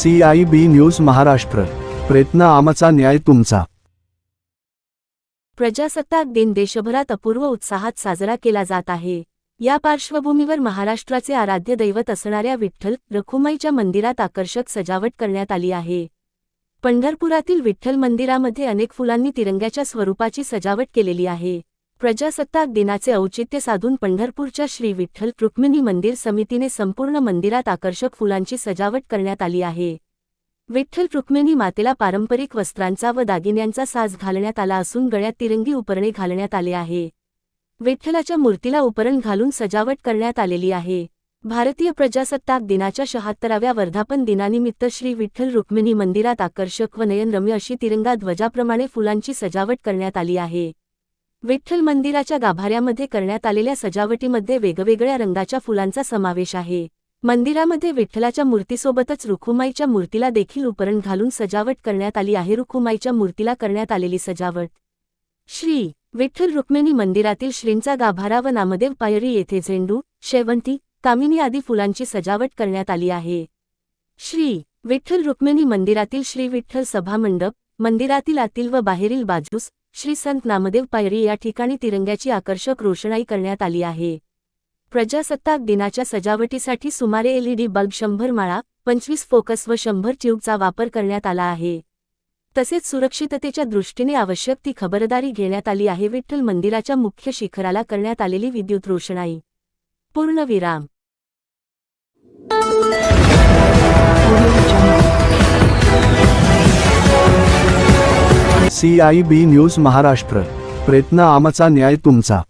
CIB news Maharashtra, प्रयत्न आमचा न्याय तुमचा। प्रजासत्ताक दिन देशभरात अपूर्व उत्साहात साजरा केला जात आहे। या पार्श्वभूमीवर महाराष्ट्राचे आराध्य दैवत असणाऱ्या विठ्ठल रखुमाईच्या मंदिरात आकर्षक सजावट करण्यात आली आहे। पंढरपुरातील विठ्ठल मंदिरामध्ये अनेक फुलांनी तिरंग्याच्या स्वरूपाची सजावट केलेली आहे। प्रजासत्ताक दिनाचे औचित्य साधून पंढरपूरच्या श्री विठ्ठल रुक्मिणी मंदिर समितीने संपूर्ण मंदिरात आकर्षक फुलांची सजावट करण्यात आली आहे। विठ्ठल रुक्मिणी मातेला पारंपरिक वस्त्रांचा व दागिन्यांचा साज घालण्यात आला असून गळ्यात तिरंगी उपरणे घालण्यात आले आहे। विठ्ठलाच्या मूर्तीला उपरण घालून सजावट करण्यात आलेली आहे। भारतीय प्रजासत्ताक दिनाच्या 76व्या वर्धापन दिनानिमित्त श्री विठ्ठल रुक्मिणी मंदिरात आकर्षक व नयनरम्य अशी तिरंगा ध्वजाप्रमाणे फुलांची सजावट करण्यात आली आहे। विठ्ठल मंदिराच्या गाभाऱ्यामध्ये करण्यात आलेल्या सजावटीमध्ये वेगवेगळ्या रंगाच्या फुलांचा समावेश आहे। मंदिरामध्ये विठ्ठलाच्या मूर्तीसोबतच रुखुमाईच्या मूर्तीला देखील उपरण घालून सजावट करण्यात आली आहे। रुखुमाईच्या मूर्तीला करण्यात आलेली सजावट श्री विठ्ठल रुक्मिणी मंदिरातील श्रींचा गाभारा व नामदेव पायरी येथे झेंडू, शेवंती, कामिनी आदी फुलांची सजावट करण्यात आली आहे। श्री विठ्ठल रुक्मिणी मंदिरातील श्री विठ्ठल सभामंडप, मंदिरातील आतील व बाहेरील बाजूस श्री संत नामदेव पायरी या ठिकाणी तिरंग्याची आकर्षक रोषणाई करण्यात आली आहे। प्रजासत्ताक दिनाच्या सजावटीसाठी सुमारे LED बल्ब 100 माळा, 25 फोकस व 100 ट्यूबचा वापर करण्यात आला आहे। तसेच सुरक्षिततेच्या दृष्टीने आवश्यक ती खबरदारी घेण्यात आली आहे। विठ्ठल मंदिराच्या मुख्य शिखराला करण्यात आलेली विद्युत रोषणाई पूर्णविराम। CIB न्यूज महाराष्ट्र, प्रयत्न आमचा न्याय तुमचा।